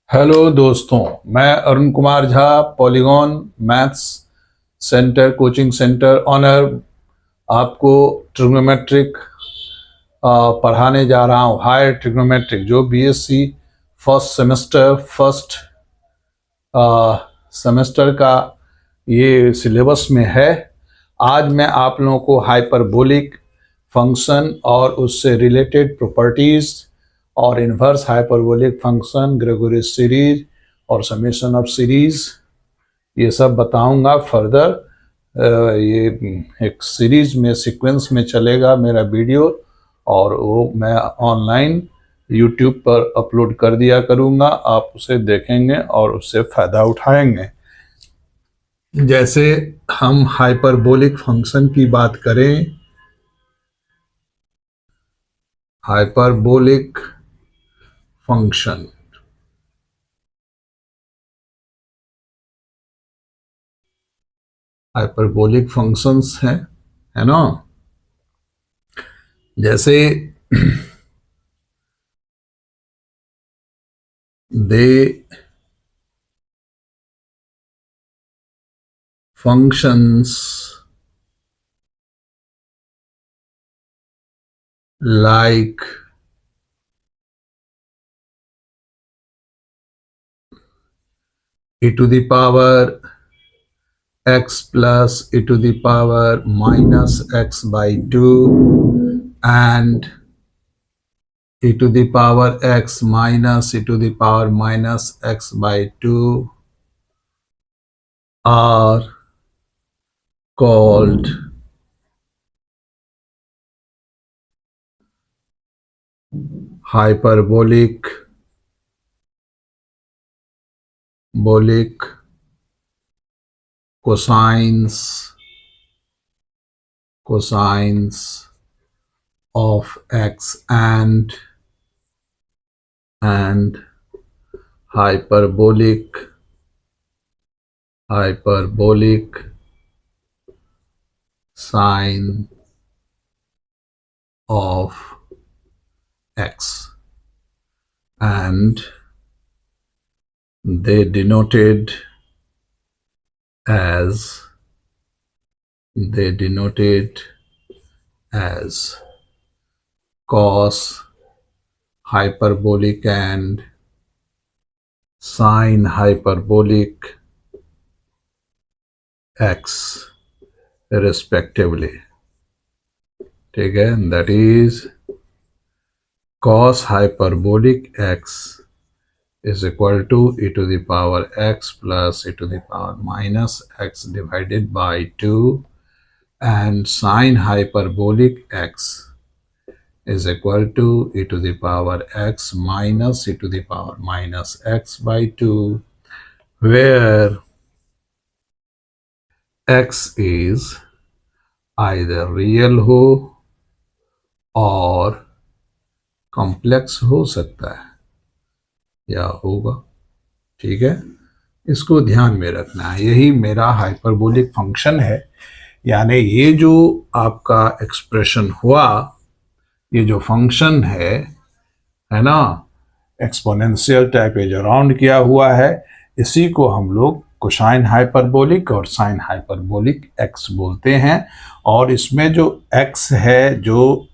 Hello दोस्तों, मैं Arun Kumar Jha, polygon maths centre coaching centre owner आपको ट्रिग्नोमेट्रिक पढ़ाने जा रहा हूँ। हायर ट्रिग्नोमेट्रिक जो बीएससी फर्स्ट सेमेस्टर का ये सिलेबस में है। आज मैं आप लोगों को हाइपरबोलिक फंक्शन और उससे रिलेटेड प्रॉपर्टीज और inverse hyperbolic function, Gregory series और समेशन ऑफ सीरीज ये सब बताऊंगा फर्दर। ये एक सीरीज में सीक्वेंस में चलेगा मेरा वीडियो और वो मैं ऑनलाइन यूट्यूब पर अपलोड कर दिया करूंगा। आप उसे देखेंगे और उससे फ़ायदा उठाएंगे। जैसे हम हाइपरबोलिक फंक्शन की बात करें, हाइपरबोलिक फंक्शन हाइपरबोलिक फंक्शंस हैं, है ना। जैसे दे functions like e to the power x plus e to the power minus x by 2 and e to the power x minus e to the power minus x by 2 are called hyperbolic cosines of x and hyperbolic sine of x, and they denoted as cos hyperbolic and sine hyperbolic x respectively. ठीक है, that is cos hyperbolic x is equal to e to the power x plus e to the power minus x divided by 2, and sine hyperbolic x is equal to e to the power x minus e to the power minus x by 2, where x is either real हो और complex हो सकता है या होगा। ठीक है, इसको ध्यान में रखना है। यही मेरा हाइपरबोलिक फंक्शन है, यानी ये जो आपका एक्सप्रेशन हुआ, ये जो फंक्शन है ना, एक्सपोनेंशियल टाइप एज अराउंड किया हुआ है, इसी को हम लोग कोसाइन हाइपरबोलिक और साइन हाइपरबोलिक एक्स बोलते हैं। और इसमें जो एक्स है जो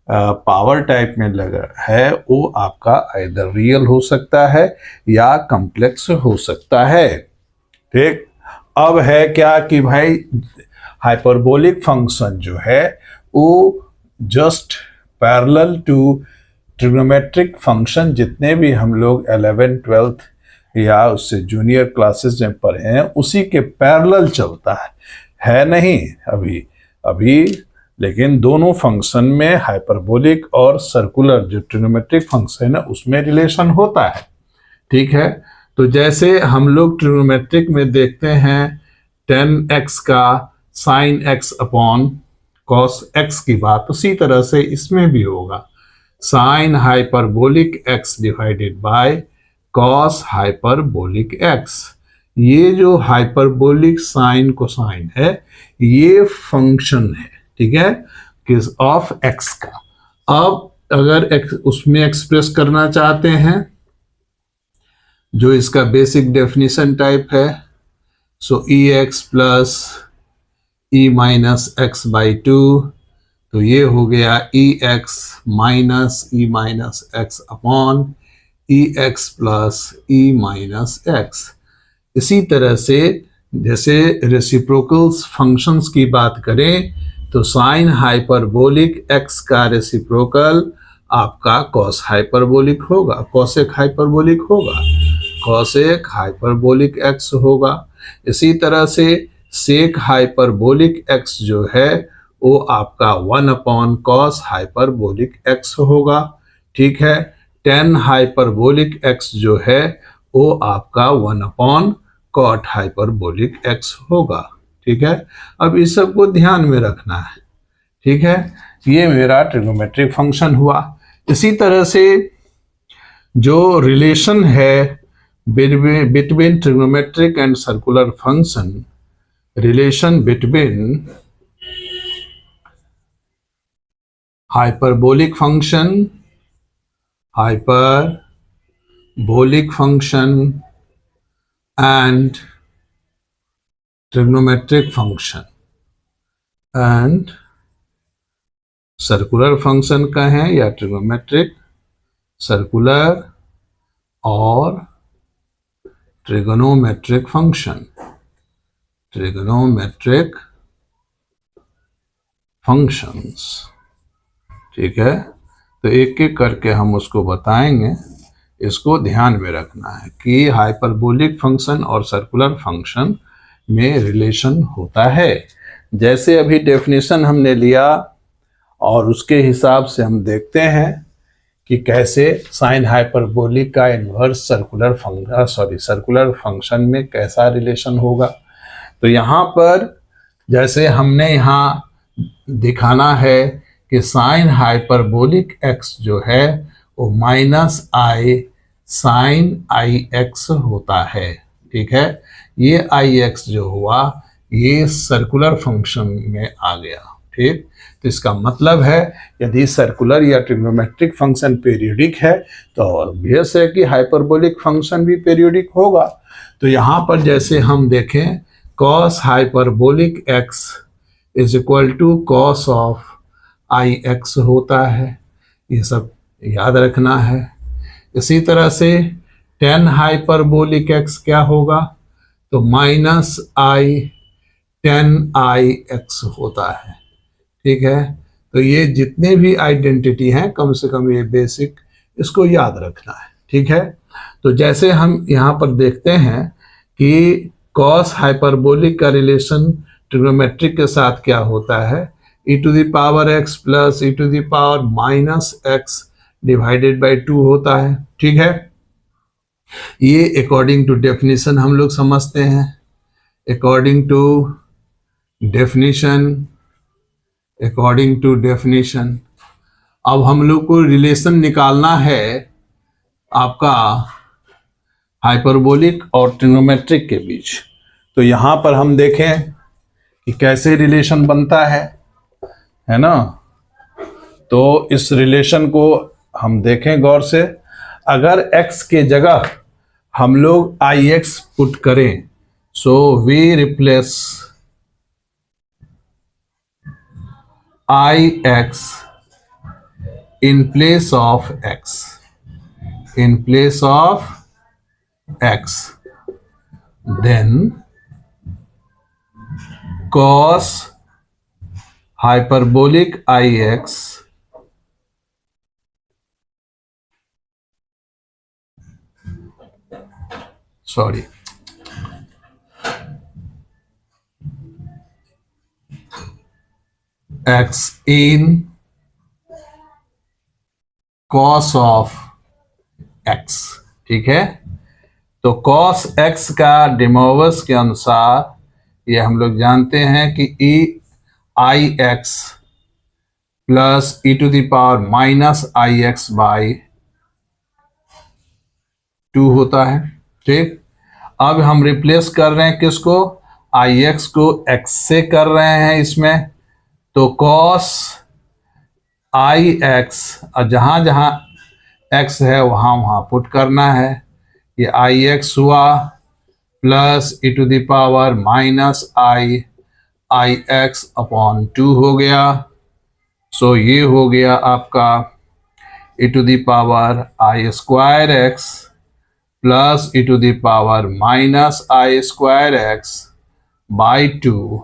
पावर टाइप में लगा है वो आपका आइदर रियल हो सकता है या कॉम्प्लेक्स हो सकता है। ठीक, अब है क्या कि भाई हाइपरबोलिक फंक्शन जो है वो just parallel to trigonometric function जितने भी हम लोग 11th 12th या उससे जूनियर क्लासेस में पढ़े हैं उसी के पैरेलल चलता है नहीं अभी, लेकिन दोनों फंक्शन में हाइपरबोलिक और सर्कुलर जो ट्रिग्नोमेट्रिक फंक्शन है उसमें रिलेशन होता है। ठीक है, तो जैसे हम लोग ट्रिग्नोमेट्रिक में देखते हैं tan x का sin x upon cos x की बात, उसी तरह से इसमें भी होगा sin hyperbolic x divided bye cos hyperbolic x। ये जो हाइपरबोलिक साइन कोसाइन है ये फंक्शन है, ठीक है, किस ऑफ x का। अब अगर उसमें एक्सप्रेस करना चाहते हैं जो इसका बेसिक डेफिनेशन टाइप है, so e x plus e minus x by two, तो ये हो गया e x minus e minus x upon e x plus e minus x. इसी तरह से जैसे रेसिप्रोकल्स फंक्शंस की बात करें तो साइन हाइपरबोलिक एक्स का रेसिप्रोकल आपका कॉस हाइपरबोलिक होगा, कॉसेक हाइपरबोलिक होगा, कॉसेक हाइपरबोलिक एक्स होगा। इसी तरह से सेक हाइपरबोलिक एक्स जो है वो आपका 1 अपॉन कॉस हाइपरबोलिक एक्स होगा। ठीक है, टेन हाइपरबोलिक एक्स जो है वो आपका 1 अपॉन कॉट हाइपरबोलिक एक्स होगा। ठीक है, अब इस सब को ध्यान में रखना है। ठीक है, ये मेरा ट्रिग्नोमेट्रिक फंक्शन हुआ। इसी तरह से जो रिलेशन है between trigonometric and circular function, relation between hyperbolic function and trigonometric function and circular function का है या ट्रिग्नोमेट्रिक, सर्कुलर और ट्रिगोनोमेट्रिक फंक्शन, ट्रिगोनोमेट्रिक फंक्शंस। ठीक है, तो एक एक करके हम उसको बताएंगे। इसको ध्यान में रखना है कि हाइपरबोलिक फंक्शन और सर्कुलर फंक्शन में रिलेशन होता है। जैसे अभी डेफिनेशन हमने लिया और उसके हिसाब से हम देखते हैं कि कैसे साइन हाइपरबोलिक का इन्वर्स सर्कुलर फंक्शन में कैसा रिलेशन होगा। तो यहाँ पर जैसे हमने यहाँ दिखाना है कि साइन हाइपरबोलिक एक्स जो है वो minus i sine i x होता है। ठीक है, ये आई एक्स जो हुआ ये सर्कुलर फंक्शन में आ गया। ठीक, तो इसका मतलब है यदि सर्कुलर या ट्रिग्नोमेट्रिक फंक्शन पीरियोडिक है तो ऑब्वियस है कि हाइपरबोलिक फंक्शन भी पीरियोडिक होगा। तो यहाँ पर जैसे हम देखें cos hyperbolic x is equal to cos of i x होता है, ये सब याद रखना है। इसी तरह से टेन हाइपरबोलिक एक्स क्या होगा, तो minus i tan i x होता है। ठीक है, तो ये जितने भी आइडेंटिटी हैं कम से कम ये बेसिक इसको याद रखना है। ठीक है, तो जैसे हम यहाँ पर देखते हैं कि कॉस हाइपरबोलिक का रिलेशन ट्रिग्नोमेट्रिक के साथ क्या होता है, e to the power x plus e to the power minus x divided by 2 होता है। ठीक है, ये अकॉर्डिंग टू डेफिनेशन हम लोग समझते हैं। अकॉर्डिंग टू डेफिनेशन अब हम लोग को रिलेशन निकालना है आपका हाइपरबोलिक और ट्रिग्नोमेट्रिक के बीच। तो यहाँ पर हम देखें कि कैसे रिलेशन बनता है ना। तो इस रिलेशन को हम देखें गौर से। अगर x के जगह हम लोग आई एक्स पुट करें, so we replace i x in place of x, then cos hyperbolic ix x in cos of x। ठीक है, तो cos x का डिमोवर्स के अनुसार ये हम लोग जानते हैं कि e i x plus e to the power minus i x by 2 होता है। ठीक, अब हम रिप्लेस कर रहे हैं किसको, आई एक्स को x से कर रहे हैं इसमें, तो cos आई एक्स और जहां जहां x है वहां पुट करना है। ये आई एक्स हुआ plus e to the power minus i x upon 2 हो गया। सो ये हो गया आपका e to the power i square x plus e to the power minus i square x by 2।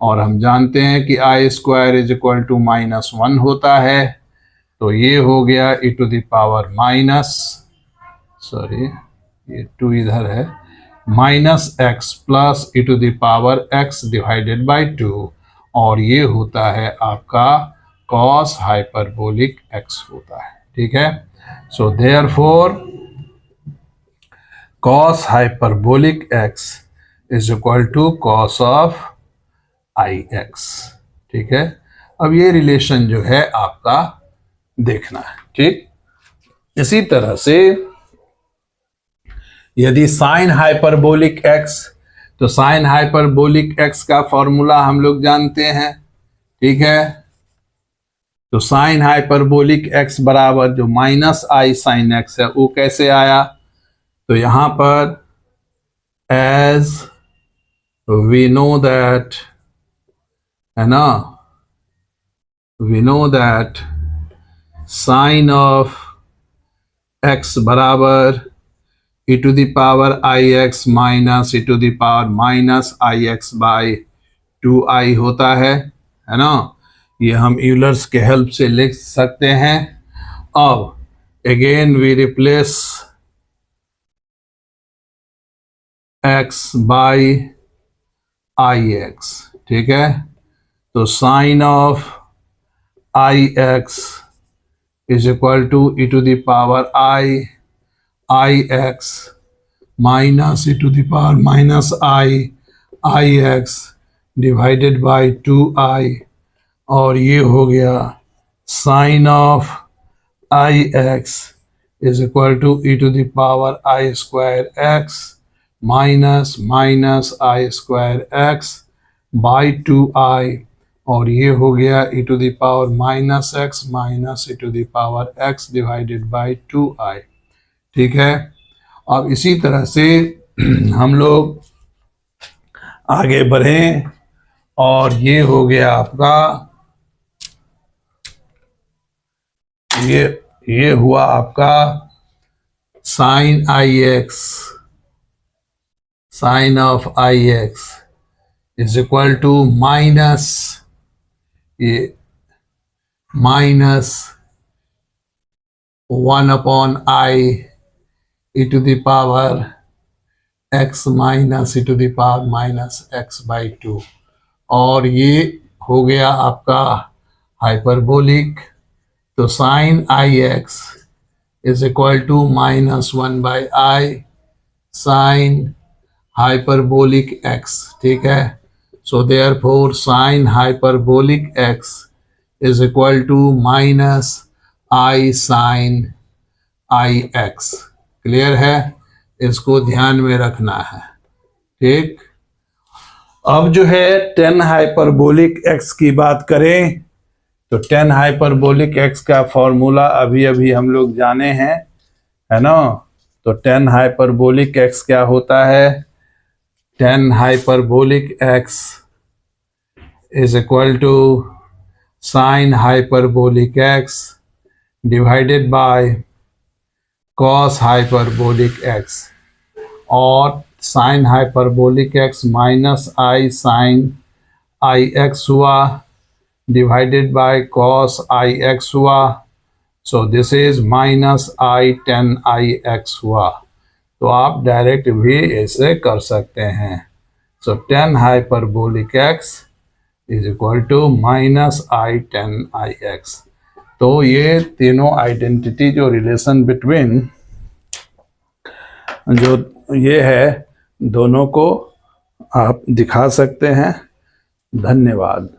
और हम जानते हैं कि i square is equal to -1 होता है, तो ये हो गया e to the power minus, sorry ये 2 इधर है, minus x plus e to the power x divided by 2। और ये होता है आपका cos हाइपरबोलिक x होता है। ठीक है, so therefore cos hyperbolic x is equal to cos of i x. ठीक है, अब ये रिलेशन जो है आपका देखना है। ठीक, इसी तरह से यदि साइन हाइपरबोलिक x, तो साइन हाइपरबोलिक x का फॉर्मूला हम लोग जानते हैं। ठीक है, तो साइन हाइपरबोलिक x बराबर जो माइनस आई साइन x है वो कैसे आया, तो यहां पर एज वी नो दैट, है ना, we know that sine of x बराबर e to the power i x minus e to the power minus i x by 2i होता है ना। ये हम यूलर्स के हेल्प से लिख सकते हैं। अब again we replace x by i x. ठीक है, तो sine of i x is equal to e to the power i x minus e to the power minus i x divided by 2i। और ये हो गया sine of i x is equal to e to the power i square x minus i square x by 2i। और ये हो गया e to the power minus x minus e to the power x divided by 2i। ठीक है, अब इसी तरह से हम लोग आगे बढ़ें, और ये हो गया आपका, ये हुआ आपका sine i x, sine of i x is equal to minus, ये minus 1 upon i e to the power x minus e to the power minus x by 2। और ये हो गया आपका हाइपरबोलिक, तो sine i x is equal to -1 by i sine hyperbolic x। ठीक है, so therefore sine hyperbolic x is equal to minus i sine i x. Clear है, इसको ध्यान में रखना है। ठीक, अब जो है टेन हाइपरबोलिक x की बात करें, तो टेन हाइपरबोलिक x का फॉर्मूला अभी अभी हम लोग जाने हैं, है ना। तो टेन हाइपरबोलिक x क्या होता है, tan hyperbolic x is equal to sine hyperbolic x divided by cos hyperbolic x। और sine hyperbolic x minus i sine i x हुआ divided by cos i x हुआ। So this is minus i tan i x हुआ। तो आप direct भी ऐसे कर सकते हैं। So tan hyperbolic x is equal to minus i tan i x. तो ये तीनों आइडेंटिटी जो रिलेशन बिटवीन जो ये है दोनों को आप दिखा सकते हैं। धन्यवाद।